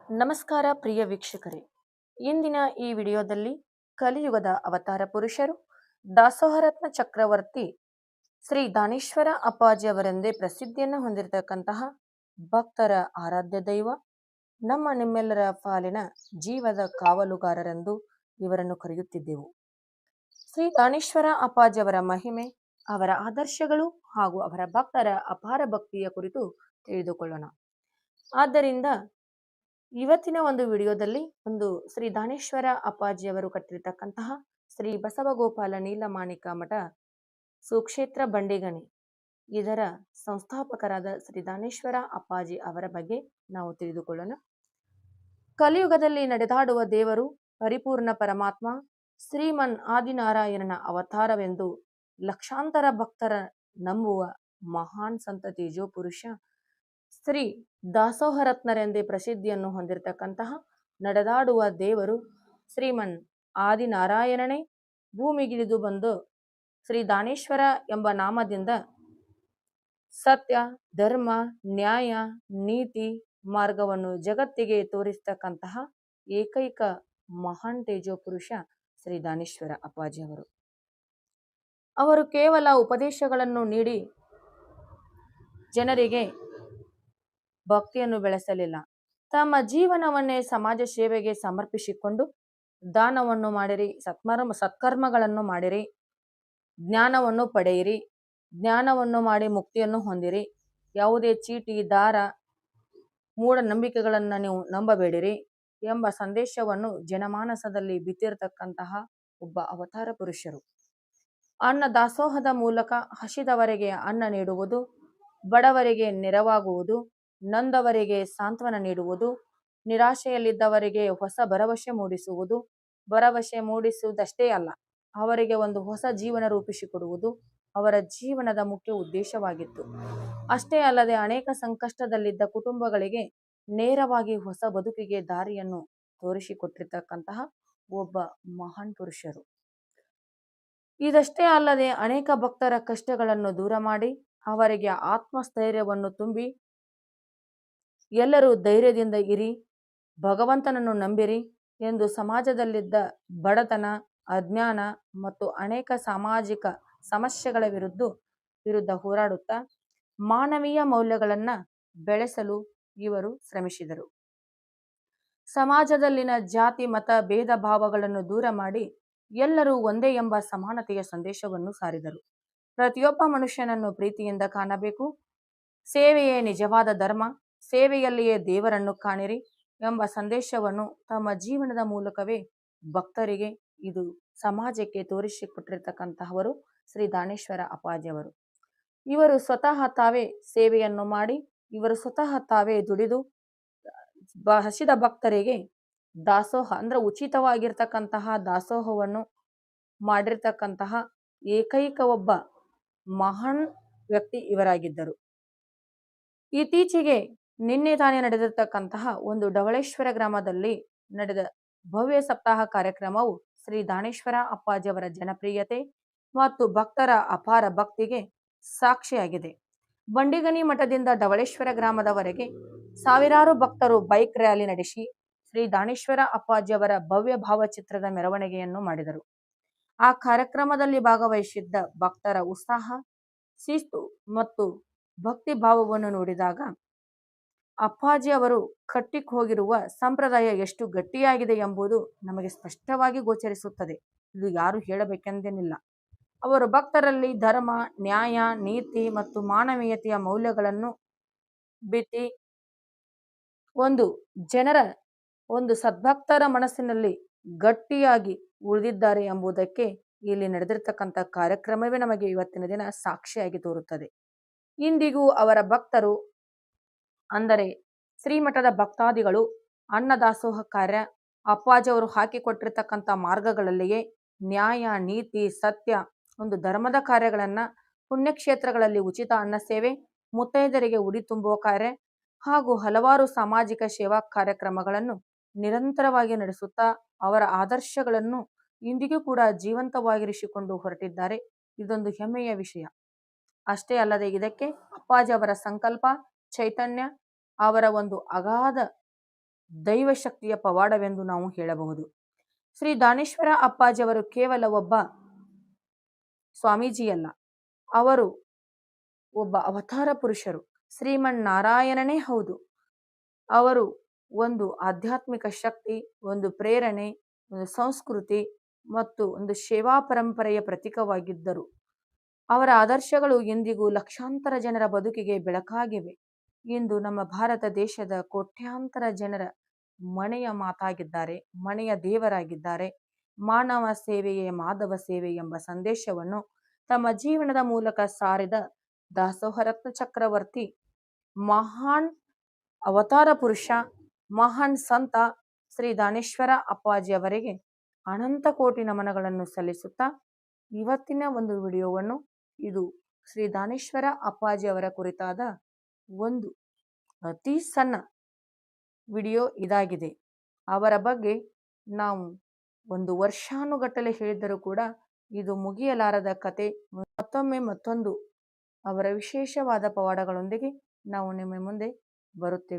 ನಮಸ್ಕಾರ ಪ್ರಿಯ ವೀಕ್ಷಕರೇ, ಇಂದಿನ ಈ ವಿಡಿಯೋದಲ್ಲಿ ಕಲಿಯುಗದ ಅವತಾರ ಪುರುಷರು ದಾಸೋಹರತ್ನ ಚಕ್ರವರ್ತಿ ಶ್ರೀ ದಾನೇಶ್ವರ ಅಪ್ಪಾಜಿ ಅವರೆಂದೇ ಪ್ರಸಿದ್ಧಿಯನ್ನು ಹೊಂದಿರತಕ್ಕಂತಹ ಭಕ್ತರ ಆರಾಧ್ಯ ದೈವ, ನಮ್ಮ ನಿಮ್ಮೆಲ್ಲರ ಪಾಲಿನ ಜೀವದ ಕಾವಲುಗಾರರೆಂದು ಇವರನ್ನು ಕರೆಯುತ್ತಿದ್ದೆವು. ಶ್ರೀ ದಾನೇಶ್ವರ ಅಪ್ಪಾಜಿ ಅವರ ಮಹಿಮೆ, ಅವರ ಆದರ್ಶಗಳು ಹಾಗೂ ಅವರ ಭಕ್ತರ ಅಪಾರ ಭಕ್ತಿಯ ಕುರಿತು ತಿಳಿದುಕೊಳ್ಳೋಣ. ಆದ್ದರಿಂದ ಇವತ್ತಿನ ಒಂದು ವಿಡಿಯೋದಲ್ಲಿ ಶ್ರೀ ದಾನೇಶ್ವರ ಅಪ್ಪಾಜಿಯವರು ಕಟ್ಟಿರ್ತಕ್ಕಂತಹ ಶ್ರೀ ಬಸವಗೋಪಾಲ ನೀಲಮಾಣಿಕ ಮಠ ಸುಕ್ಷೇತ್ರ ಬಂಡಿಗಣಿ ಇದರ ಸಂಸ್ಥಾಪಕರಾದ ಶ್ರೀ ದಾನೇಶ್ವರ ಅಪ್ಪಾಜಿ ಅವರ ಬಗ್ಗೆ ನಾವು ತಿಳಿದುಕೊಳ್ಳೋಣ. ಕಲಿಯುಗದಲ್ಲಿ ನಡೆದಾಡುವ ದೇವರು ಪರಿಪೂರ್ಣ ಪರಮಾತ್ಮ ಶ್ರೀಮನ್ ಆದಿನಾರಾಯಣನ ಅವತಾರವೆಂದು ಲಕ್ಷಾಂತರ ಭಕ್ತರ ನಂಬುವ ಮಹಾನ್ ಸಂತ ತೇಜೋ ಪುರುಷ ಶ್ರೀ ದಾಸೋಹರತ್ನರೆಂದೇ ಪ್ರಸಿದ್ಧಿಯನ್ನು ಹೊಂದಿರತಕ್ಕಂತಹ ನಡೆದಾಡುವ ದೇವರು ಶ್ರೀಮನ್ ಆದಿನಾರಾಯಣನೇ ಭೂಮಿಗಿಳಿದು ಬಂದು ಶ್ರೀ ದಾನೇಶ್ವರ ಎಂಬ ನಾಮದಿಂದ ಸತ್ಯ, ಧರ್ಮ, ನ್ಯಾಯ, ನೀತಿ ಮಾರ್ಗವನ್ನು ಜಗತ್ತಿಗೆ ತೋರಿಸ್ತಕ್ಕಂತಹ ಏಕೈಕ ಮಹಾನ್ ತೇಜೋ ಪುರುಷ ಶ್ರೀ ದಾನೇಶ್ವರ ಅಪ್ಪಾಜಿ ಅವರು ಕೇವಲ ಉಪದೇಶಗಳನ್ನು ನೀಡಿ ಜನರಿಗೆ ಭಕ್ತಿಯನ್ನು ಬೆಳೆಸಲಿಲ್ಲ. ತಮ್ಮ ಜೀವನವನ್ನೇ ಸಮಾಜ ಸೇವೆಗೆ ಸಮರ್ಪಿಸಿಕೊಂಡು ದಾನವನ್ನು ಮಾಡಿರಿ, ಸತ್ಕರ್ಮಗಳನ್ನು ಮಾಡಿರಿ, ಜ್ಞಾನವನ್ನು ಪಡೆಯಿರಿ, ಜ್ಞಾನವನ್ನು ಮಾಡಿ ಮುಕ್ತಿಯನ್ನು ಹೊಂದಿರಿ, ಯಾವುದೇ ಚೀಟಿ, ದಾರ, ಮೂಢನಂಬಿಕೆಗಳನ್ನು ನೀವು ನಂಬಬೇಡಿರಿ ಎಂಬ ಸಂದೇಶವನ್ನು ಜನಮಾನಸದಲ್ಲಿ ಬಿತ್ತಿರತಕ್ಕಂತಹ ಒಬ್ಬ ಅವತಾರ ಪುರುಷರು. ಅನ್ನ ದಾಸೋಹದ ಮೂಲಕ ಹಸಿದವರಿಗೆ ಅನ್ನ ನೀಡುವುದು, ಬಡವರಿಗೆ ನೆರವಾಗುವುದು, ನೊಂದವರಿಗೆ ಸಾಂತ್ವನ ನೀಡುವುದು, ನಿರಾಶೆಯಲ್ಲಿದ್ದವರಿಗೆ ಹೊಸ ಭರವಸೆ ಮೂಡಿಸುವುದು, ಭರವಸೆ ಮೂಡಿಸುವುದಷ್ಟೇ ಅಲ್ಲ, ಅವರಿಗೆ ಒಂದು ಹೊಸ ಜೀವನ ರೂಪಿಸಿಕೊಡುವುದು ಅವರ ಜೀವನದ ಮುಖ್ಯ ಉದ್ದೇಶವಾಗಿತ್ತು. ಅಷ್ಟೇ ಅಲ್ಲದೆ ಅನೇಕ ಸಂಕಷ್ಟದಲ್ಲಿದ್ದ ಕುಟುಂಬಗಳಿಗೆ ನೇರವಾಗಿ ಹೊಸ ಬದುಕಿಗೆ ದಾರಿಯನ್ನು ತೋರಿಸಿಕೊಟ್ಟಿರ್ತಕ್ಕಂತಹ ಒಬ್ಬ ಮಹಾನ್ ಪುರುಷರು. ಇದಷ್ಟೇ ಅಲ್ಲದೆ ಅನೇಕ ಭಕ್ತರ ಕಷ್ಟಗಳನ್ನು ದೂರ ಮಾಡಿ ಅವರಿಗೆ ಆತ್ಮಸ್ಥೈರ್ಯವನ್ನು ತುಂಬಿ ಎಲ್ಲರೂ ಧೈರ್ಯದಿಂದ ಇರಿ, ಭಗವಂತನನ್ನು ನಂಬಿರಿ ಎಂದು ಸಮಾಜದಲ್ಲಿದ್ದ ಬಡತನ, ಅಜ್ಞಾನ ಮತ್ತು ಅನೇಕ ಸಾಮಾಜಿಕ ಸಮಸ್ಯೆಗಳ ವಿರುದ್ಧ ಹೋರಾಡುತ್ತಾ ಮಾನವೀಯ ಮೌಲ್ಯಗಳನ್ನು ಬೆಳೆಸಲು ಇವರು ಶ್ರಮಿಸಿದರು. ಸಮಾಜದಲ್ಲಿನ ಜಾತಿ ಮತ ಭೇದ ಭಾವಗಳನ್ನು ದೂರ ಮಾಡಿ ಎಲ್ಲರೂ ಒಂದೇ ಎಂಬ ಸಮಾನತೆಯ ಸಂದೇಶವನ್ನು ಸಾರಿದರು. ಪ್ರತಿಯೊಬ್ಬ ಮನುಷ್ಯನನ್ನು ಪ್ರೀತಿಯಿಂದ ಕಾಣಬೇಕು, ಸೇವೆಯೇ ನಿಜವಾದ ಧರ್ಮ, ಸೇವೆಯಲ್ಲಿಯೇ ದೇವರನ್ನು ಕಾಣಿರಿ ಎಂಬ ಸಂದೇಶವನ್ನು ತಮ್ಮ ಜೀವನದ ಮೂಲಕವೇ ಭಕ್ತರಿಗೆ, ಇದು ಸಮಾಜಕ್ಕೆ ತೋರಿಸಿಕೊಟ್ಟಿರ್ತಕ್ಕಂತಹವರು ಶ್ರೀ ದಾನೇಶ್ವರ ಅಪ್ಪಾಜಿ ಅವರು. ಇವರು ಸ್ವತಃ ತಾವೇ ಸೇವೆಯನ್ನು ಮಾಡಿ, ಇವರು ಸ್ವತಃ ತಾವೇ ದುಡಿದು ಹಸಿದ ಭಕ್ತರಿಗೆ ದಾಸೋಹ ಅಂದ್ರೆ ಉಚಿತವಾಗಿರ್ತಕ್ಕಂತಹ ದಾಸೋಹವನ್ನು ಮಾಡಿರ್ತಕ್ಕಂತಹ ಏಕೈಕ ಒಬ್ಬ ಮಹಾನ್ ವ್ಯಕ್ತಿ ಇವರಾಗಿದ್ದರು. ಇತ್ತೀಚೆಗೆ ನಿನ್ನೆ ತಾನೇ ನಡೆದಿರ್ತಕ್ಕಂತಹ ಒಂದು ಢವಳೇಶ್ವರ ಗ್ರಾಮದಲ್ಲಿ ನಡೆದ ಭವ್ಯ ಸಪ್ತಾಹ ಕಾರ್ಯಕ್ರಮವು ಶ್ರೀ ದಾನೇಶ್ವರ ಅಪ್ಪಾಜಿ ಅವರ ಜನಪ್ರಿಯತೆ ಮತ್ತು ಭಕ್ತರ ಅಪಾರ ಭಕ್ತಿಗೆ ಸಾಕ್ಷಿಯಾಗಿದೆ. ಬಂಡಿಗಣಿ ಮಠದಿಂದ ಢವಳೇಶ್ವರ ಗ್ರಾಮದವರೆಗೆ ಸಾವಿರಾರು ಭಕ್ತರು ಬೈಕ್ ರ್ಯಾಲಿ ನಡೆಸಿ ಶ್ರೀ ದಾನೇಶ್ವರ ಅಪ್ಪಾಜಿ ಅವರ ಭವ್ಯ ಭಾವಚಿತ್ರದ ಮೆರವಣಿಗೆಯನ್ನು ಮಾಡಿದರು. ಆ ಕಾರ್ಯಕ್ರಮದಲ್ಲಿ ಭಾಗವಹಿಸಿದ್ದ ಭಕ್ತರ ಉತ್ಸಾಹ, ಶಿಸ್ತು ಮತ್ತು ಭಕ್ತಿ ಭಾವವನ್ನು ನೋಡಿದಾಗ ಅಪ್ಪಾಜಿ ಅವರು ಕಟ್ಟಿ ಹೋಗಿರುವ ಸಂಪ್ರದಾಯ ಎಷ್ಟು ಗಟ್ಟಿಯಾಗಿದೆ ಎಂಬುದು ನಮಗೆ ಸ್ಪಷ್ಟವಾಗಿ ಗೋಚರಿಸುತ್ತದೆ. ಇದು ಯಾರು ಹೇಳಬೇಕೆಂದೇನಿಲ್ಲ. ಅವರು ಭಕ್ತರಲ್ಲಿ ಧರ್ಮ, ನ್ಯಾಯ, ನೀತಿ ಮತ್ತು ಮಾನವೀಯತೆಯ ಮೌಲ್ಯಗಳನ್ನು ಬಿತ್ತಿ ಒಂದು ಸದ್ಭಕ್ತರ ಮನಸ್ಸಿನಲ್ಲಿ ಗಟ್ಟಿಯಾಗಿ ಉಳಿದಿದ್ದಾರೆ ಎಂಬುದಕ್ಕೆ ಇಲ್ಲಿ ನಡೆದಿರ್ತಕ್ಕಂಥ ಕಾರ್ಯಕ್ರಮವೇ ನಮಗೆ ಇವತ್ತಿನ ದಿನ ಸಾಕ್ಷಿಯಾಗಿ ತೋರುತ್ತದೆ. ಇಂದಿಗೂ ಅವರ ಭಕ್ತರು ಅಂದರೆ ಶ್ರೀಮಠದ ಭಕ್ತಾದಿಗಳು ಅನ್ನದಾಸೋಹ ಕಾರ್ಯ, ಅಪ್ಪಾಜಿ ಅವರು ಹಾಕಿಕೊಟ್ಟಿರ್ತಕ್ಕಂಥ ಮಾರ್ಗಗಳಲ್ಲಿಯೇ ನ್ಯಾಯ, ನೀತಿ, ಸತ್ಯ, ಒಂದು ಧರ್ಮದ ಕಾರ್ಯಗಳನ್ನ, ಪುಣ್ಯಕ್ಷೇತ್ರಗಳಲ್ಲಿ ಉಚಿತ ಅನ್ನ ಸೇವೆ, ಮುತ್ತೈದರಿಗೆ ಉಡಿ ತುಂಬುವ ಕಾರ್ಯ ಹಾಗೂ ಹಲವಾರು ಸಾಮಾಜಿಕ ಸೇವಾ ಕಾರ್ಯಕ್ರಮಗಳನ್ನು ನಿರಂತರವಾಗಿ ನಡೆಸುತ್ತಾ ಅವರ ಆದರ್ಶಗಳನ್ನು ಇಂದಿಗೂ ಕೂಡ ಜೀವಂತವಾಗಿರಿಸಿಕೊಂಡು ಹೊರಟಿದ್ದಾರೆ. ಇದೊಂದು ಹೆಮ್ಮೆಯ ವಿಷಯ. ಅಷ್ಟೇ ಅಲ್ಲದೆ ಇದಕ್ಕೆ ಅಪ್ಪಾಜಿ ಅವರ ಸಂಕಲ್ಪ, ಚೈತನ್ಯ, ಅವರ ಒಂದು ಅಗಾಧ ದೈವಶಕ್ತಿಯ ಪವಾಡವೆಂದು ನಾವು ಹೇಳಬಹುದು. ಶ್ರೀ ದಾನೇಶ್ವರ ಅಪ್ಪಾಜಿಯವರು ಕೇವಲ ಒಬ್ಬ ಸ್ವಾಮೀಜಿಯಲ್ಲ, ಅವರು ಒಬ್ಬ ಅವತಾರ ಪುರುಷರು, ಶ್ರೀಮನ್ನಾರಾಯಣನೇ ಹೌದು. ಅವರು ಒಂದು ಆಧ್ಯಾತ್ಮಿಕ ಶಕ್ತಿ, ಒಂದು ಪ್ರೇರಣೆ, ಒಂದು ಸಂಸ್ಕೃತಿ ಮತ್ತು ಒಂದು ಸೇವಾ ಪರಂಪರೆಯ ಪ್ರತೀಕವಾಗಿದ್ದರು. ಅವರ ಆದರ್ಶಗಳು ಇಂದಿಗೂ ಲಕ್ಷಾಂತರ ಜನರ ಬದುಕಿಗೆ ಬೆಳಕಾಗಿವೆ. ಇಂದು ನಮ್ಮ ಭಾರತ ದೇಶದ ಕೋಟ್ಯಾಂತರ ಜನರ ಮನೆಯ ಮಾತಾಗಿದ್ದಾರೆ, ಮನೆಯ ದೇವರಾಗಿದ್ದಾರೆ. ಮಾನವ ಸೇವೆಯೇ ಮಾಧವ ಸೇವೆ ಎಂಬ ಸಂದೇಶವನ್ನು ತಮ್ಮ ಜೀವನದ ಮೂಲಕ ಸಾರಿದ ದಾಸೋಹರತ್ನ ಚಕ್ರವರ್ತಿ, ಮಹಾನ್ ಅವತಾರ ಪುರುಷ, ಮಹಾನ್ ಸಂತ ಶ್ರೀ ದಾನೇಶ್ವರ ಅಪ್ಪಾಜಿಯವರಿಗೆ ಅನಂತ ಕೋಟಿ ನಮನಗಳನ್ನು ಸಲ್ಲಿಸುತ್ತಾ ಇವತ್ತಿನ ಒಂದು ವಿಡಿಯೋವನ್ನು, ಇದು ಶ್ರೀ ದಾನೇಶ್ವರ ಅಪ್ಪಾಜಿಯವರ ಕುರಿತಾದ ಒಂದು ಅತಿ ಸಣ್ಣ ವಿಡಿಯೋ ಇದಾಗಿದೆ. ಅವರ ಬಗ್ಗೆ ನಾವು ಒಂದು ವರ್ಷಾನುಗಟ್ಟಲೆ ಹೇಳಿದರೂ ಕೂಡ ಇದು ಮುಗಿಯಲಾರದ ಕತೆ. ಮತ್ತೊಂದು ಅವರ ವಿಶೇಷವಾದ ಪವಾಡಗಳೊಂದಿಗೆ ನಾವು ನಿಮ್ಮ ಮುಂದೆ ಬರುತ್ತೇವೆ.